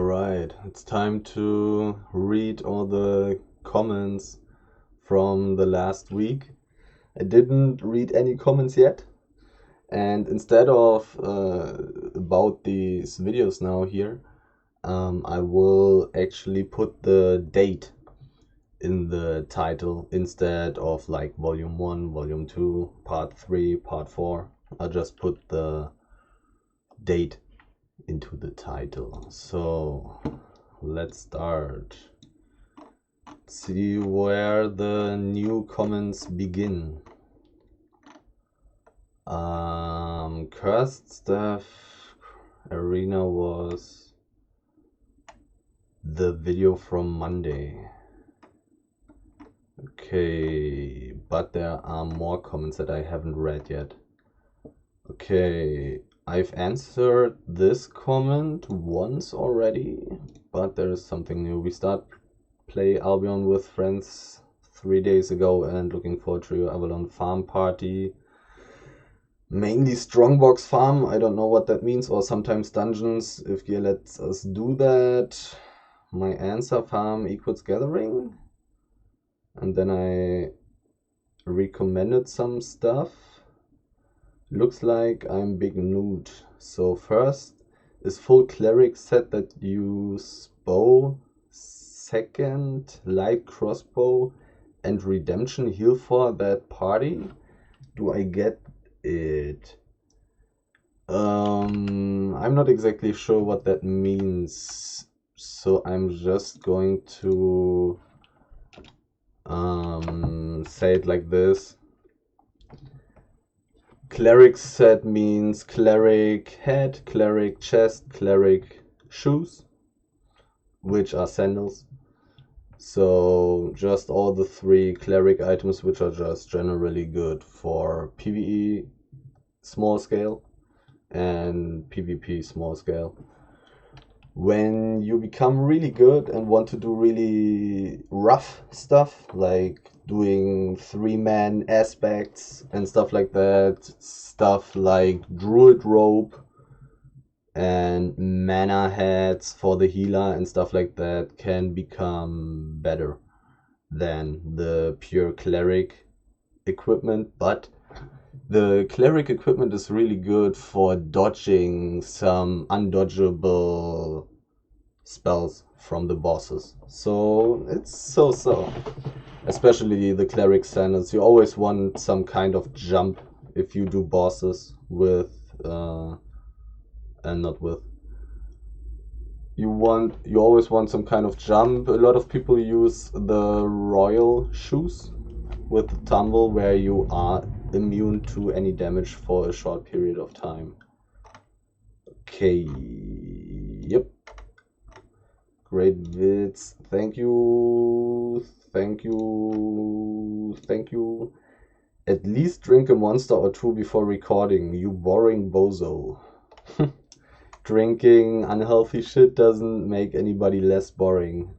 Alright, it's time to read all the comments from the last week. I didn't read any comments yet, and instead of about these videos now here, I will actually put the date in the title instead of like volume 1, volume 2, part 3, part 4. I'll just put the date into the title. So let's start. See where the new comments begin. Cursed Stuff Arena was the video from Monday. Okay, but there are more comments that I haven't read yet. Okay, I've answered this comment once already, but there is something new. We start play Albion with friends 3 days ago and looking forward to your Avalon farm party. Mainly strongbox farm, I don't know what that means, or sometimes dungeons if gear lets us do that. My answer, farm equals gathering. And then I recommended some stuff. Looks like I'm big nude. So first is full cleric set that use bow. Second, light crossbow and redemption heal for that party. Do I get it? I'm not exactly sure what that means. So I'm just going to say it like this. Cleric set means cleric head, cleric chest, cleric shoes, which are sandals. So just all the 3 cleric items, which are just generally good for PvE small scale and PvP small scale. When you become really good and want to do really rough stuff, like doing 3-man aspects and stuff like that, stuff like druid rope and mana heads for the healer and stuff like that can become better than the pure cleric equipment. But the cleric equipment is really good for dodging some undodgeable spells from the bosses. So it's so. Especially the cleric sandals. You always want some kind of jump if you do bosses with and not with. You always want some kind of jump. A lot of people use the royal shoes with the tumble, where you are immune to any damage for a short period of time. Okay, yep. Great vids. Thank you. At least drink a monster or 2 before recording, you boring bozo. Drinking unhealthy shit doesn't make anybody less boring.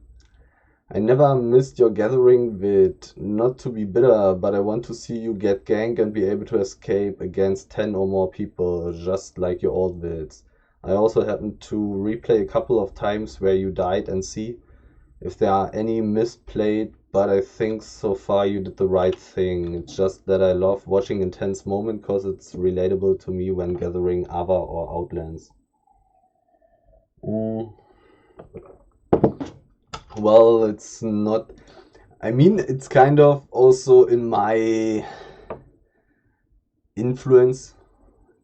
I never missed your gathering vid. Not to be bitter, but I want to see you get ganked and be able to escape against 10 or more people, just like your old vids. I also happened to replay a couple of times where you died and see if there are any misplayed, but I think so far you did the right thing. It's just that I love watching intense moments because it's relatable to me when gathering Ava or Outlands. Well, it's not... I mean, it's kind of also in my influence.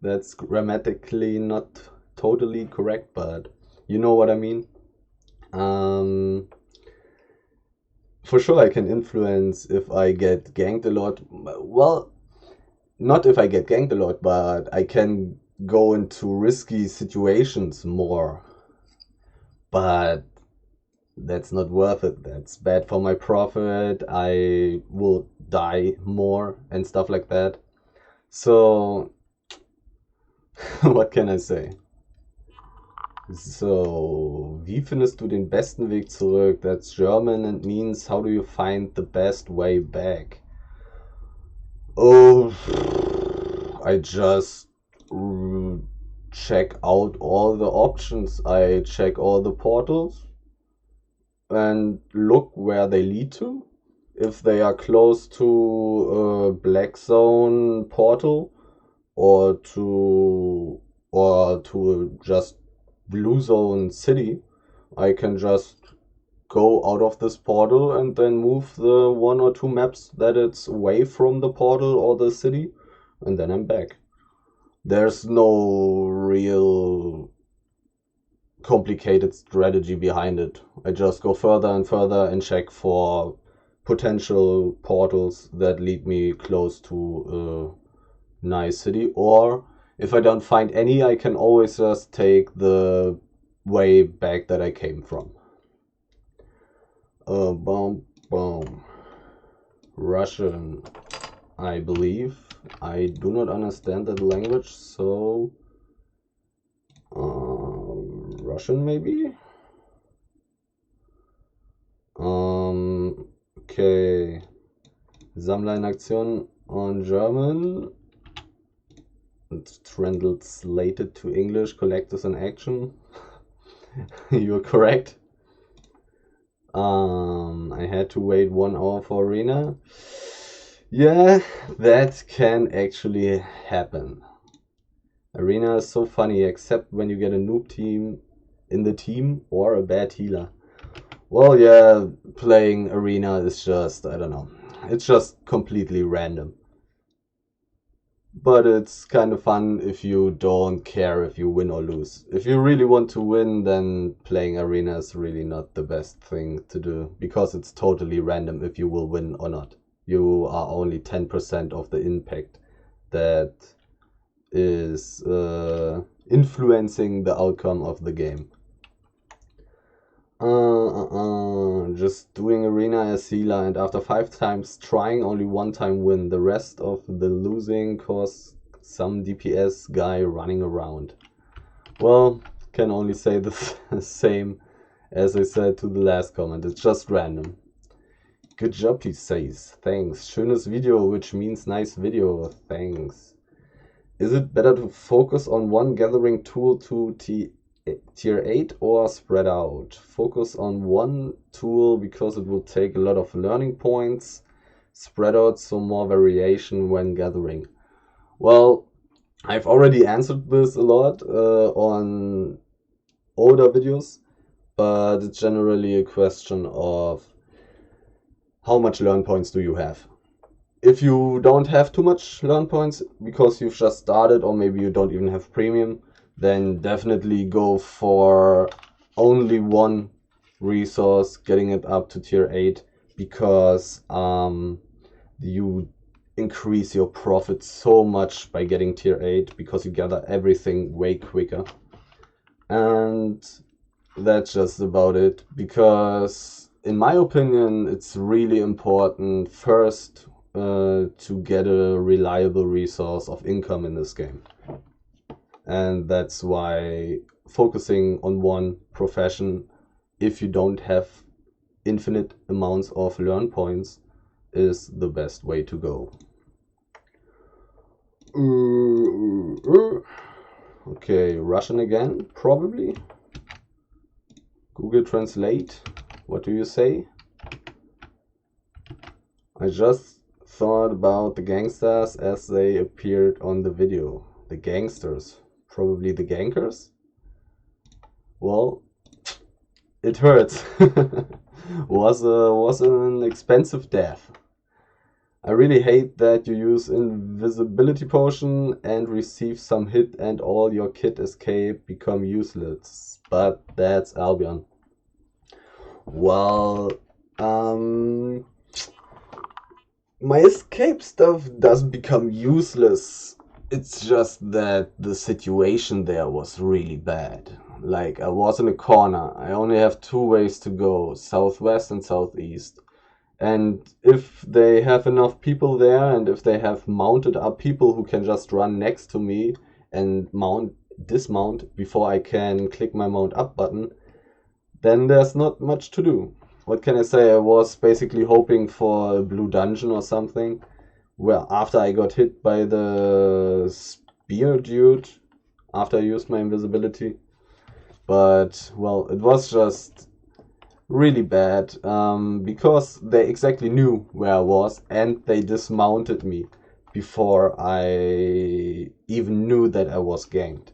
That's grammatically not totally correct, but you know what I mean. For sure I can influence if I get ganked a lot. Well, not if I get ganked a lot, but I can go into risky situations more. But that's not worth it. That's bad for my profit. I will die more and stuff like that. So, what can I say? So, wie findest du den besten Weg zurück? That's German and means how do you find the best way back? Oh, I just check out all the options. I check all the portals and look where they lead to. If they are close to a black zone portal or to just blue zone city, I can just go out of this portal and then move the 1 or 2 maps that it's away from the portal or the city, and then I'm back. There's no real complicated strategy behind it. I just go further and further and check for potential portals that lead me close to a nice city, or if I don't find any, I can always just take the way back that I came from. Boom. Russian, I believe. I do not understand that language, so Russian maybe? Okay. Sammler in Aktion on German. It's translated to English, Collectors in Action. You're correct. I had to wait 1 hour for Arena. Yeah, that can actually happen. Arena is so funny, except when you get a noob team in the team or a bad healer. Well, yeah, playing Arena is just, I don't know, it's just completely random. But it's kind of fun if you don't care if you win or lose. If you really want to win, then playing Arena is really not the best thing to do, because it's totally random if you will win or not. You are only 10% of the impact that is influencing the outcome of the game. Just doing Arena as healer, and after 5 times trying, only 1 time win. The rest of the losing cause some DPS guy running around. Well, can only say the same as I said to the last comment. It's just random. Good job, he says. Thanks. Schönes Video, which means nice video. Thanks. Is it better to focus on one gathering tool to tier 8 or spread out? Focus on one tool because it will take a lot of learning points. Spread out, so more variation when gathering. Well, I've already answered this a lot on older videos, but it's generally a question of how much learn points do you have. If you don't have too much learn points because you've just started, or maybe you don't even have premium, then definitely go for only one resource, getting it up to tier 8, because you increase your profit so much by getting tier 8, because you gather everything way quicker. And that's just about it, because in my opinion it's really important first to get a reliable resource of income in this game. And that's why focusing on one profession, if you don't have infinite amounts of learn points, is the best way to go. Okay, Russian again, probably. Google Translate, what do you say? I just thought about the gangsters as they appeared on the video. The gangsters. Probably the gankers? Well, it hurts. was an expensive death. I really hate that you use invisibility potion and receive some hit and all your kit escape become useless. But that's Albion. Well, my escape stuff doesn't become useless. It's just that the situation there was really bad. Like, I was in a corner. I only have 2 ways to go, southwest and southeast. And if they have enough people there, and if they have mounted up people who can just run next to me and dismount before I can click my mount up button, then there's not much to do. What can I say? I was basically hoping for a blue dungeon or something, where after I got hit by the spear dude, after I used my invisibility. But, well, it was just really bad, because they exactly knew where I was and they dismounted me before I even knew that I was ganked,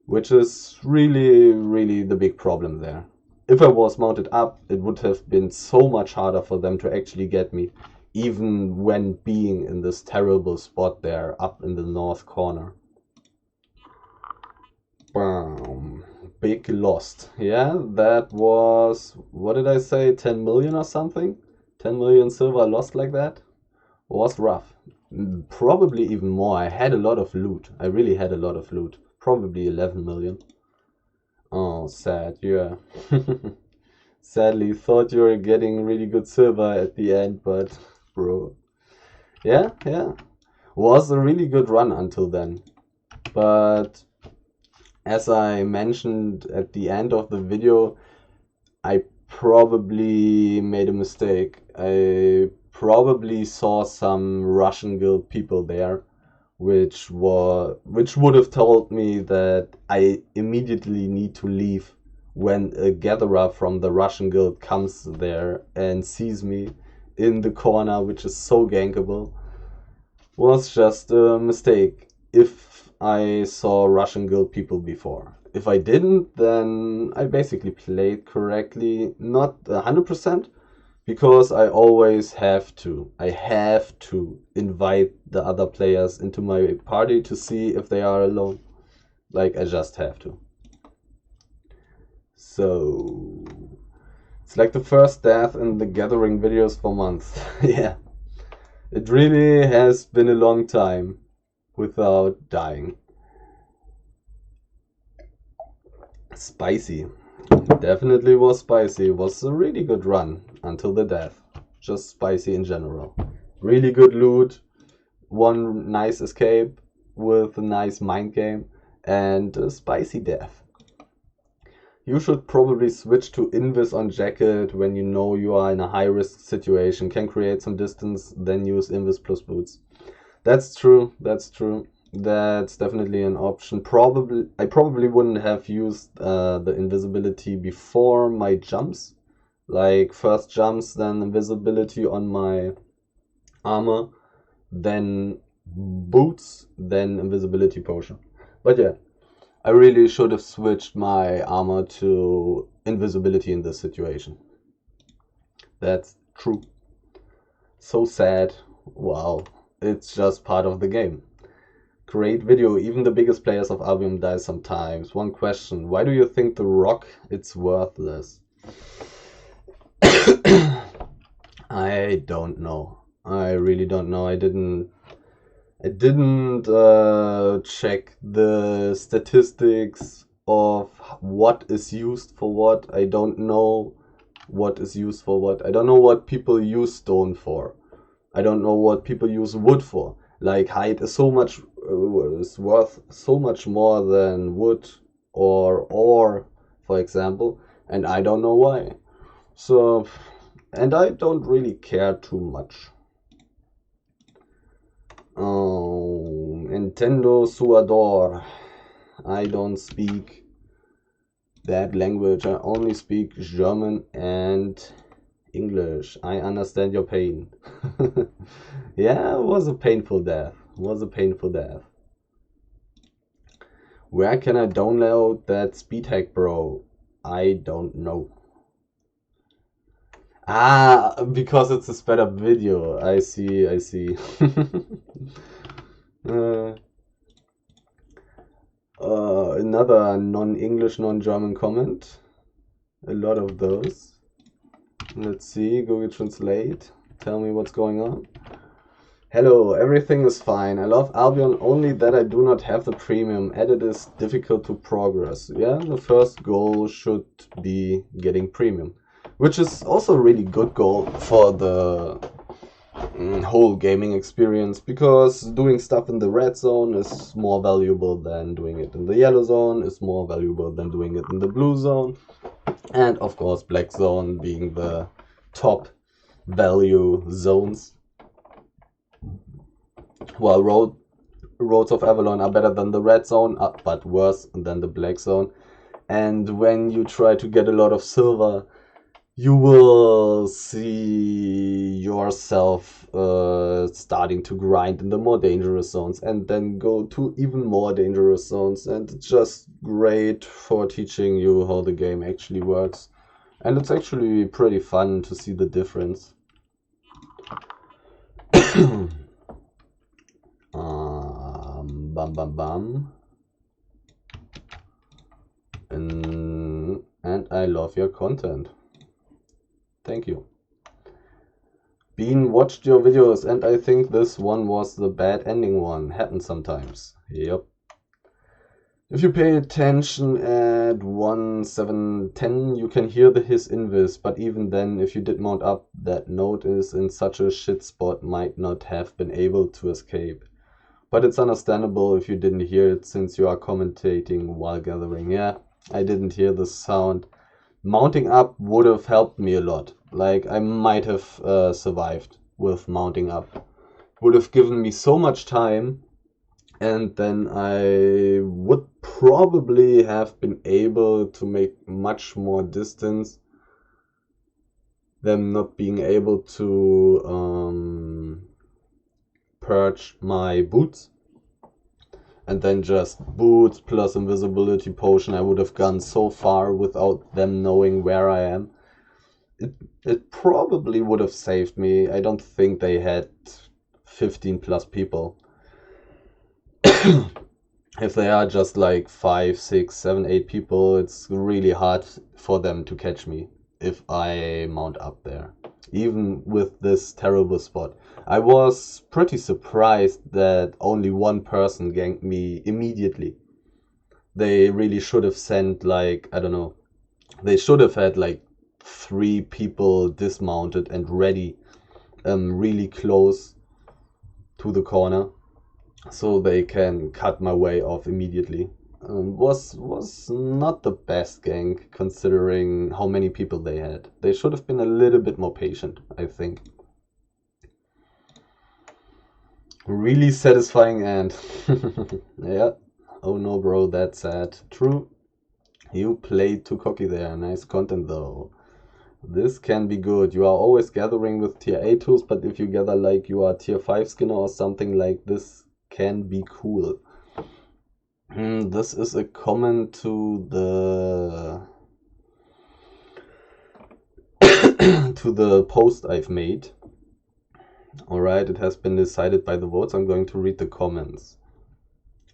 which is really the big problem there. If I was mounted up, it would have been so much harder for them to actually get me, even when being in this terrible spot there up in the north corner. Bam. Big lost. Yeah, that was, what did I say, 10 million or something? 10 million silver lost like that? Was rough. Probably even more. I had a lot of loot. I really had a lot of loot. Probably 11 million. Oh, sad, yeah. Sadly, thought you were getting really good silver at the end, but bro. Yeah. Was a really good run until then. But as I mentioned at the end of the video, I probably made a mistake. I probably saw some Russian guild people there, which would have told me that I immediately need to leave when a gatherer from the Russian guild comes there and sees me in the corner, which is so gankable. Was just a mistake if I saw Russian guild people before. If I didn't, then I basically played correctly, not 100%, because I always have to. I have to invite the other players into my party to see if they are alone. Like, I just have to. So, it's like the first death in the gathering videos for months. Yeah. It really has been a long time without dying. Spicy. Definitely was spicy. It was a really good run until the death. Just spicy in general. Really good loot. One nice escape with a nice mind game. And a spicy death. You should probably switch to invis on jacket when you know you are in a high risk situation. Can create some distance, then use invis plus boots. That's true. That's definitely an option. I probably wouldn't have used the invisibility before my jumps. Like first jumps, then invisibility on my armor, then boots, then invisibility potion. But yeah, I really should have switched my armor to invisibility in this situation. That's true. So sad. Wow. It's just part of the game. Great video. Even the biggest players of Albion die sometimes. One question. Why do you think the rock it's worthless? I don't know. I really don't know. I didn't check the statistics of what is used for what. I don't know what is used for what. I don't know what people use stone for. I don't know what people use wood for. Like hide is is worth so much more than wood or ore, for example, and I don't know why. So, and I don't really care too much. Oh, Nintendo Suador. I don't speak that language. I only speak German and English. I understand your pain. Yeah, it was a painful death. Where can I download that speed hack, bro? I don't know. Ah, because it's a sped up video. I see. Another non-English, non-German comment. A lot of those. Let's see, Google Translate. Tell me what's going on. Hello, everything is fine. I love Albion, only that I do not have the premium. Edit is difficult to progress. Yeah, the first goal should be getting premium. Which is also a really good goal for the whole gaming experience, because doing stuff in the red zone is more valuable than doing it in the yellow zone, is more valuable than doing it in the blue zone, and of course black zone being the top value zones. While Roads of Avalon are better than the red zone, but worse than the black zone. And when you try to get a lot of silver, you will see yourself starting to grind in the more dangerous zones and then go to even more dangerous zones. And it's just great for teaching you how the game actually works. And it's actually pretty fun to see the difference. Bam bam bam. And I love your content. Thank you. Bean watched your videos and I think this one was the bad ending one. Happens sometimes. Yep. If you pay attention at 1:7:10 you can hear the his invis, but even then if you did mount up, that node is in such a shit spot might not have been able to escape. But it's understandable if you didn't hear it since you are commentating while gathering. Yeah, I didn't hear the sound. Mounting up would have helped me a lot. Like, I might have survived with mounting up. Would have given me so much time, and then I would probably have been able to make much more distance than not being able to purge my boots. And then just boots plus invisibility potion, I would have gone so far without them knowing where I am. It probably would have saved me. I don't think they had 15 plus people. If they are just like 5, 6, 7, 8 people, it's really hard for them to catch me if I mount up there. Even with this terrible spot. I was pretty surprised that only one person ganked me immediately. They really should have sent like, I don't know, they should have had like 3 people dismounted and ready really close to the corner so they can cut my way off immediately. Was not the best gank considering how many people they had. They should have been a little bit more patient, I think. Really satisfying end. Yeah. Oh no, bro, that's sad. True. You played too cocky there. Nice content though. This can be good. You are always gathering with tier 8 tools, but if you gather like you are tier 5 skinner or something like this, can be cool. This is a comment to the to the post I've made. Alright, it has been decided by the votes. I'm going to read the comments.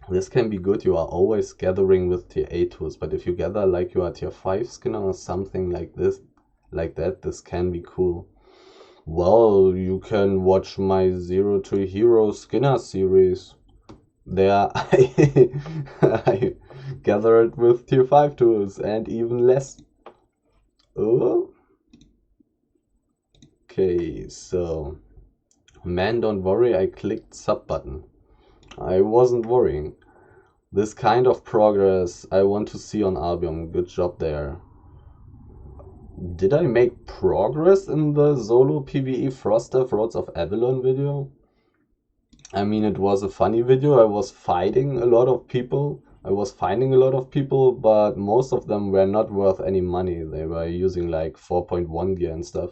This can be good. You are always gathering with tier 8 tools, but if you gather like you are tier 5 skinner or something like this, like that, this can be cool. Well, you can watch my 0 to Hero Skinner series. There I gathered with tier 5 tools and even less. Oh. Okay, so man, don't worry, I clicked sub button. I wasn't worrying. This kind of progress I want to see on Albion. Good job there. Did I make progress in the solo PvE Frostdeath Roads of Avalon video? I mean, it was a funny video. I was fighting a lot of people. I was finding a lot of people, but most of them were not worth any money. They were using like 4.1 gear and stuff.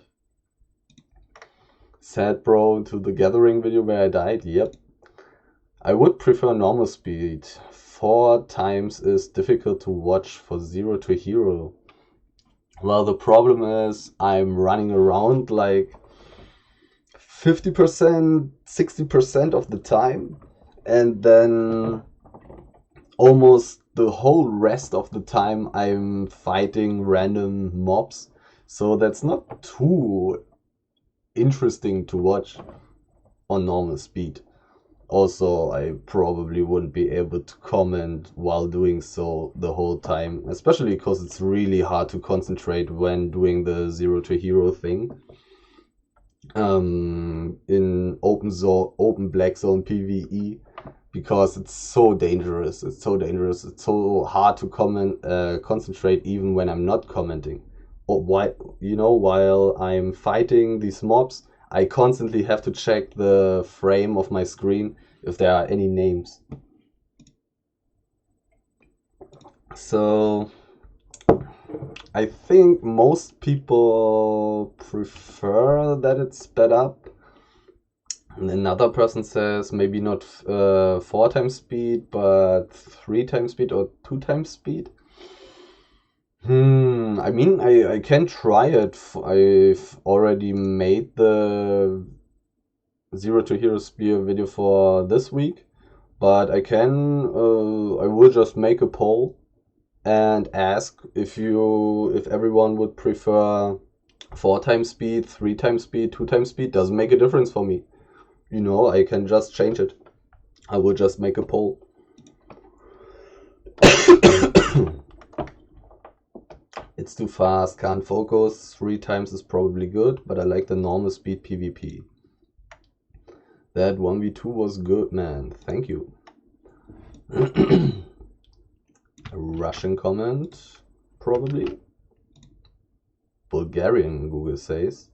Sad bro to the gathering video where I died. Yep. I would prefer normal speed. 4 times is difficult to watch for 0 to Hero. Well, the problem is I'm running around like 50%, 60% of the time, and then almost the whole rest of the time I'm fighting random mobs. So that's not too interesting to watch on normal speed. Also, I probably wouldn't be able to comment while doing so the whole time, especially because it's really hard to concentrate when doing the 0 to Hero thing. In open black zone PvE, because it's so dangerous. It's so hard to concentrate even when I'm not commenting. Or while I'm fighting these mobs, I constantly have to check the frame of my screen if there are any names. So I think most people prefer that it's sped up. And another person says maybe not 4 times speed, but 3 times speed or 2 times speed. I mean, I can try it. I've already made the Zero to Hero Spear video for this week, but I will just make a poll and ask if everyone would prefer 4 times speed, 3 times speed, 2 times speed. Doesn't make a difference for me. You know, I can just change it. I will just make a poll. It's too fast, can't focus. 3 times is probably good, but I like the normal speed PvP. That 1v2 was good, man. Thank you. Russian comment, probably. Bulgarian, Google says.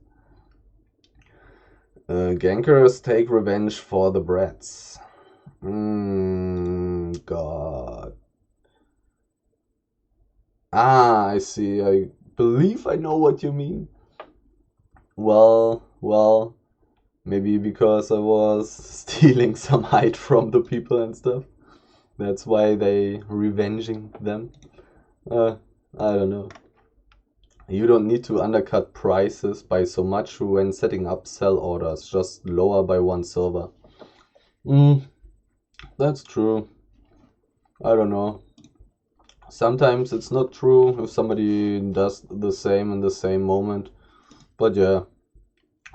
Gankers take revenge for the brats. God. Ah, I see. I believe I know what you mean. Well, maybe because I was stealing some height from the people and stuff. That's why they revenging them. I don't know. You don't need to undercut prices by so much when setting up sell orders. Just lower by 1 silver. That's true. I don't know. Sometimes it's not true if somebody does the same in the same moment. But yeah,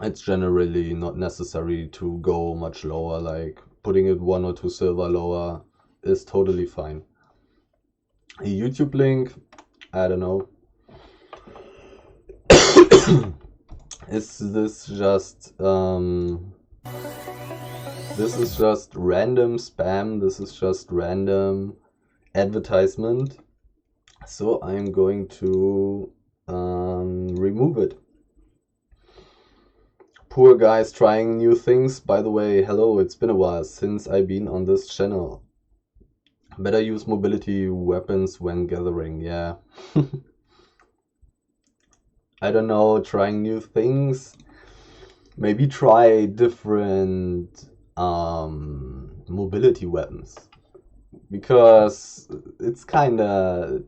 it's generally not necessary to go much lower. Like putting it 1 or 2 silver lower is totally fine. A YouTube link, I don't know. Is this just this is just random spam, this is just random advertisement, so I'm going to remove it. Poor guys trying new things. By the way, hello, it's been a while since I've been on this channel. Better use mobility weapons when gathering, yeah. I don't know, trying new things. Maybe try different mobility weapons. Because it's kinda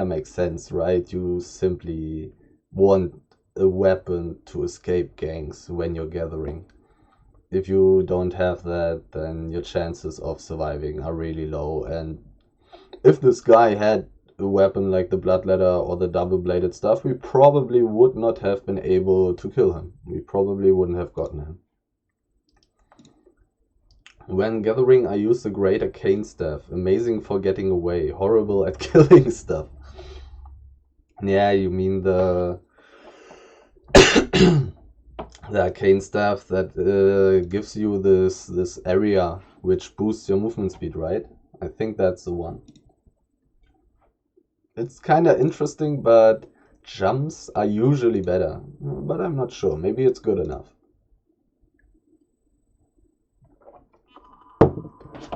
makes sense, right? You simply want a weapon to escape gangs when you're gathering. If you don't have that, then your chances of surviving are really low. And if this guy had a weapon like the Bloodletter or the double-bladed stuff, we probably would not have been able to kill him. We probably wouldn't have gotten him. When gathering, I use the Great Arcane Staff. Amazing for getting away. Horrible at killing stuff. Yeah, you mean the the Arcane Staff that gives you this area which boosts your movement speed, right? I think that's the one. It's kind of interesting, but jumps are usually better. But I'm not sure. Maybe it's good enough.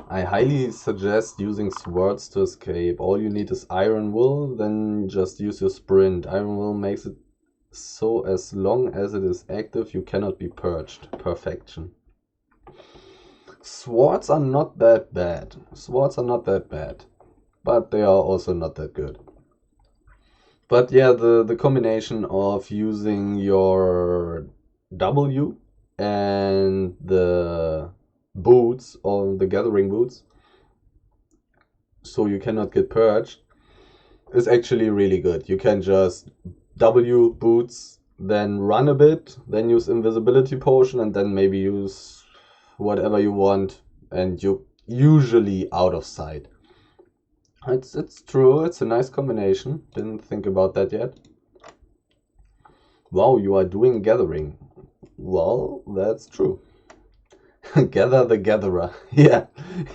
I highly suggest using swords to escape. All you need is Iron Will, then just use your sprint. Iron Will makes it so as long as it is active, you cannot be purged. Perfection. Swords are not that bad. Swords are not that bad. But they are also not that good. But yeah, the combination of using your W and the boots, or the gathering boots, so you cannot get purged, is actually really good. You can just W boots, then run a bit, then use invisibility potion, and then maybe use whatever you want, and you're usually out of sight. It's true, it's a nice combination. Didn't think about that yet. Wow, you are doing gathering. Well, that's true. Gather the gatherer. Yeah,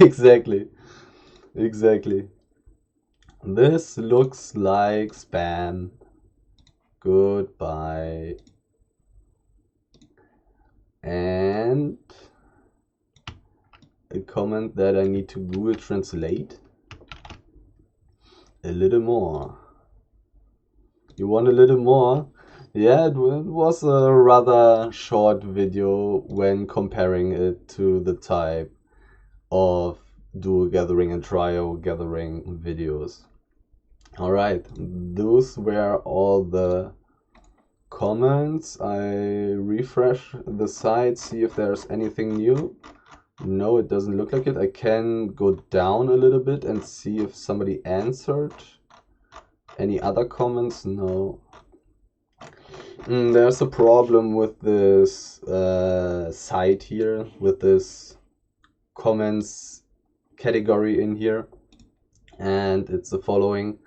exactly. Exactly. This looks like spam. Goodbye. And a comment that I need to Google Translate a little more. You want a little more? Yeah, it was a rather short video when comparing it to the type of duo gathering and trio gathering videos. Alright, those were all the comments. I refresh the site, see if there's anything new. No, it doesn't look like it. I can go down a little bit and see if somebody answered. Any other comments? No. There's a problem with this site here, with this comments category in here, and it's the following.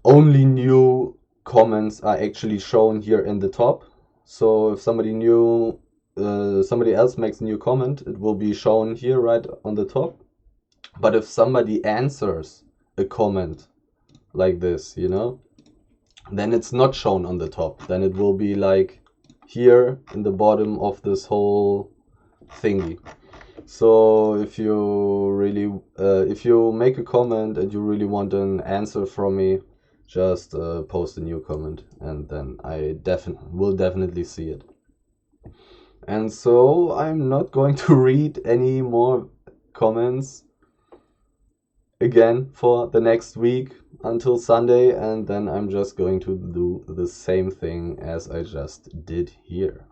Only new comments are actually shown here in the top. So if somebody else makes a new comment, it will be shown here right on the top. But if somebody answers a comment like this, you know, then it's not shown on the top. Then it will be like here in the bottom of this whole thingy. So if you really if you make a comment and you really want an answer from me, just post a new comment, and then I will definitely see it. And so I'm not going to read any more comments again for the next week until Sunday, and then I'm just going to do the same thing as I just did here.